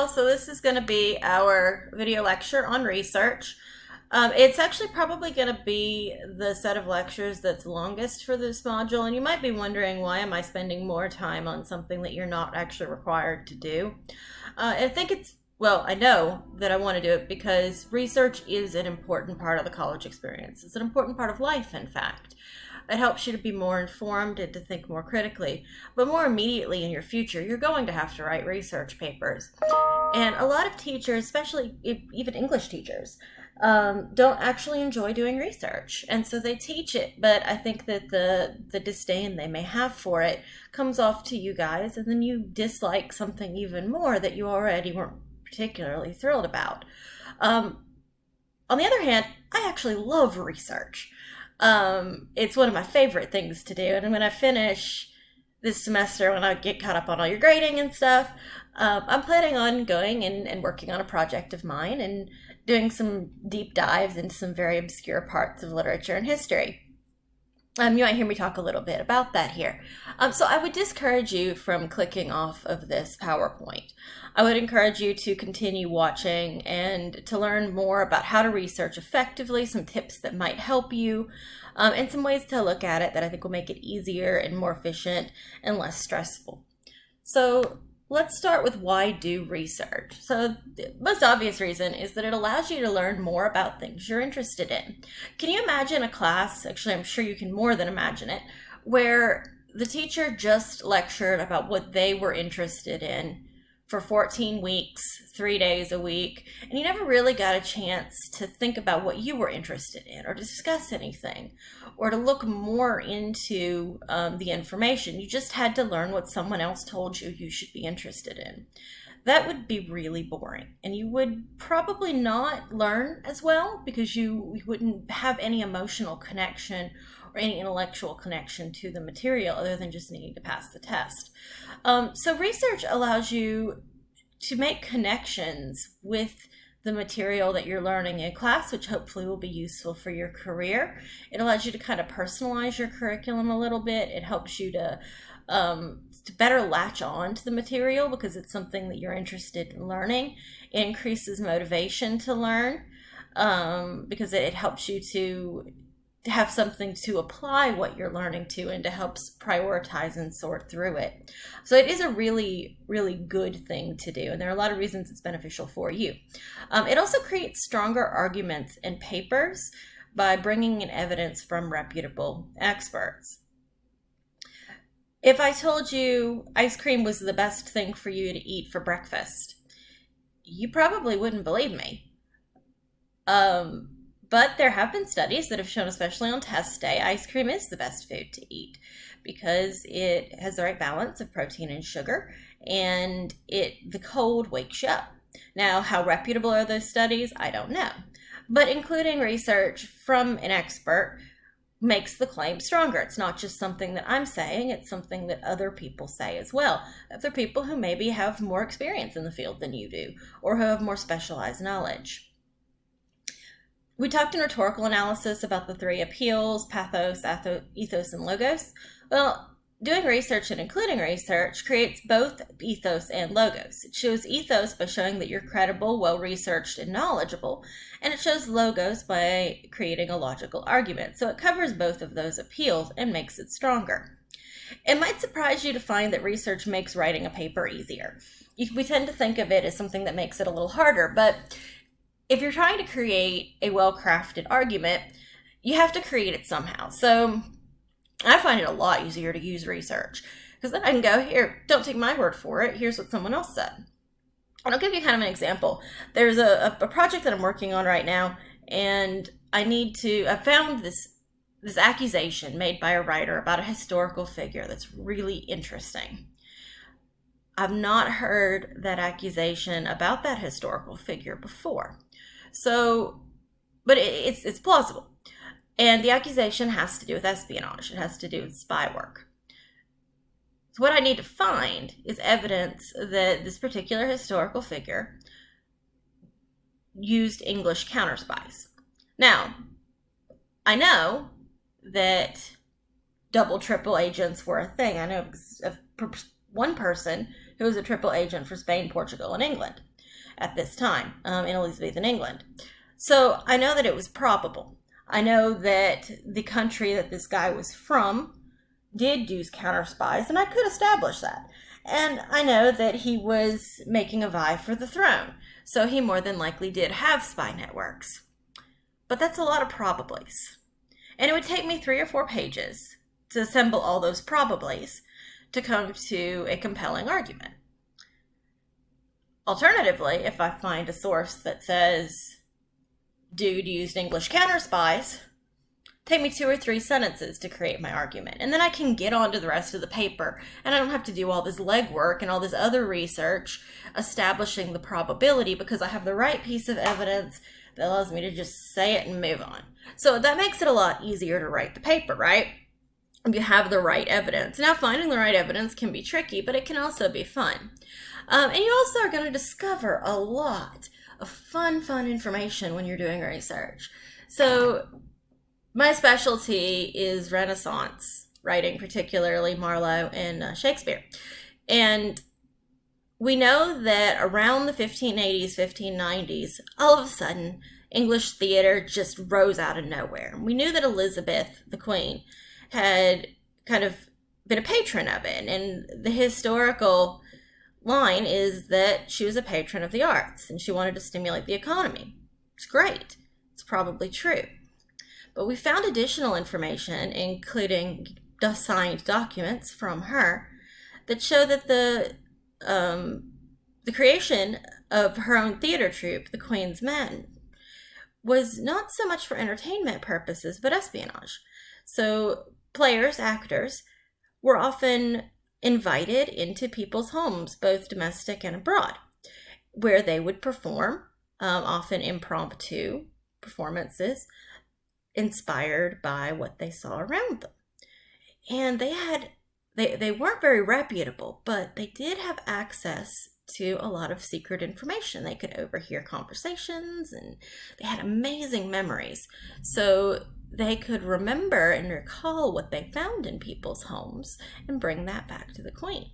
y'all. So this is going to be our video lecture on research. It's actually probably going to be the set of lectures that's longest for this module, and you might be wondering, why am I spending more time on something that you're not actually required to do? I know that I want to do it because research is an important part of the college experience. It's an important part of life, in fact. It helps you to be more informed and to think more critically. But more immediately in your future, you're going to have to write research papers. And a lot of teachers, especially even English teachers, don't actually enjoy doing research. And so they teach it, but I think that the disdain they may have for it comes off to you guys, and then you dislike something even more that you already weren't particularly thrilled about. On the other hand, I actually love research. It's one of my favorite things to do, and when I finish this semester, when I get caught up on all your grading and stuff, I'm planning on going and working on a project of mine and doing some deep dives into some very obscure parts of literature and history. You might hear me talk a little bit about that here. So I would discourage you from clicking off of this PowerPoint. I would encourage you to continue watching and to learn more about how to research effectively, some tips that might help you, and some ways to look at it that I think will make it easier and more efficient and less stressful. So let's start with why do research. So the most obvious reason is that it allows you to learn more about things you're interested in. Can you imagine a class, actually I'm sure you can more than imagine it, where the teacher just lectured about what they were interested in for 14 weeks, 3 days a week, and you never really got a chance to think about what you were interested in or to discuss anything or to look more into the information. You just had to learn what someone else told you you should be interested in. That would be really boring, and you would probably not learn as well because you wouldn't have any emotional connection or any intellectual connection to the material other than just needing to pass the test. So research allows you to make connections with the material that you're learning in class, which hopefully will be useful for your career. It allows you to kind of personalize your curriculum a little bit. It helps you to better latch on to the material because it's something that you're interested in learning. It increases motivation to learn because it helps you to have something to apply what you're learning to and to help prioritize and sort through it. So it is a really, really good thing to do, and there are a lot of reasons it's beneficial for you. It also creates stronger arguments in papers by bringing in evidence from reputable experts. If I told you ice cream was the best thing for you to eat for breakfast, you probably wouldn't believe me. But there have been studies that have shown, especially on test day, ice cream is the best food to eat because it has the right balance of protein and sugar, and the cold wakes you up. Now, how reputable are those studies? I don't know. But including research from an expert makes the claim stronger. It's not just something that I'm saying, it's something that other people say as well. Other people who maybe have more experience in the field than you do, or who have more specialized knowledge. We talked in rhetorical analysis about the three appeals: pathos, ethos, and logos. Well, doing research and including research creates both ethos and logos. It shows ethos by showing that you're credible, well-researched, and knowledgeable, and it shows logos by creating a logical argument. So it covers both of those appeals and makes it stronger. It might surprise you to find that research makes writing a paper easier. We tend to think of it as something that makes it a little harder, but if you're trying to create a well-crafted argument, you have to create it somehow. So I find it a lot easier to use research because then I can go, here, don't take my word for it. Here's what someone else said. And I'll give you kind of an example. There's a project that I'm working on right now, and I found this accusation made by a writer about a historical figure that's really interesting. I've not heard that accusation about that historical figure before. So, but it's plausible. And the accusation has to do with espionage. It has to do with spy work. So what I need to find is evidence that this particular historical figure used English counterspies. Now, I know that double, triple agents were a thing. I know of one person who was a triple agent for Spain, Portugal, and England. at this time in Elizabethan England. So I know that it was probable. I know that the country that this guy was from did use counter spies, and I could establish that. And I know that he was making a vie for the throne, so he more than likely did have spy networks. But that's a lot of probablys. And it would take me 3 or 4 pages to assemble all those probablys to come to a compelling argument. Alternatively, if I find a source that says, dude used English counter spies, take me 2 or 3 sentences to create my argument. And then I can get on to the rest of the paper, and I don't have to do all this legwork and all this other research establishing the probability, because I have the right piece of evidence that allows me to just say it and move on. So that makes it a lot easier to write the paper, right? If you have the right evidence. Now, finding the right evidence can be tricky, but it can also be fun. And you also are going to discover a lot of fun information when you're doing research. So my specialty is Renaissance writing, particularly Marlowe and Shakespeare. And we know that around the 1580s, 1590s, all of a sudden, English theater just rose out of nowhere. We knew that Elizabeth, the Queen, had kind of been a patron of it. And the historical line is that she was a patron of the arts and she wanted to stimulate the economy. It's great. It's probably true. But we found additional information, including signed documents from her, that show that the creation of her own theater troupe, the Queen's Men, was not so much for entertainment purposes, but espionage. So players, actors, were often invited into people's homes, both domestic and abroad, where they would perform, often impromptu performances, inspired by what they saw around them. And they weren't very reputable, but they did have access to a lot of secret information. They could overhear conversations, and they had amazing memories. So they could remember and recall what they found in people's homes and bring that back to the Queen.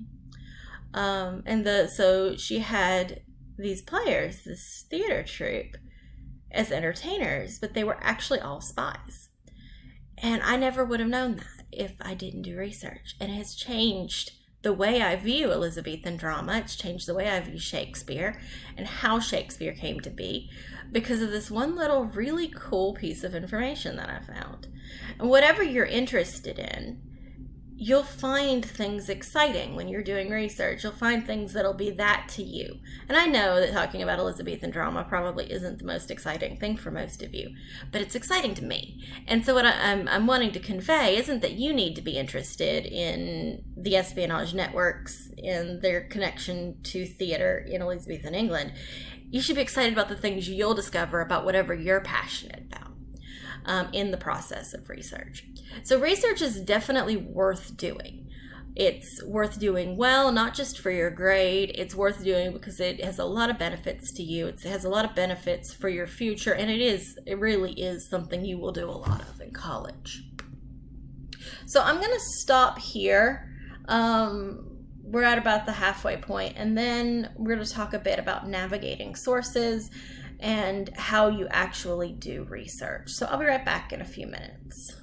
So she had these players, this theater troupe, as entertainers, but they were actually all spies. And I never would have known that if I didn't do research. And it has changed the way I view Elizabethan drama. It's changed the way I view Shakespeare and how Shakespeare came to be because of this one little really cool piece of information that I found. And whatever you're interested in, you'll find things exciting when you're doing research. You'll find things that'll be that to you. And I know that talking about Elizabethan drama probably isn't the most exciting thing for most of you, but it's exciting to me. And so what I'm wanting to convey isn't that you need to be interested in the espionage networks and their connection to theater in Elizabethan England. You should be excited about the things you'll discover about whatever you're passionate about in the process of research. So research is definitely worth doing. It's worth doing well, not just for your grade. It's worth doing because it has a lot of benefits to you. It has a lot of benefits for your future, and it really is something you will do a lot of in college. So I'm going to stop here. We're at about the halfway point, and then we're going to talk a bit about navigating sources and how you actually do research. So I'll be right back in a few minutes.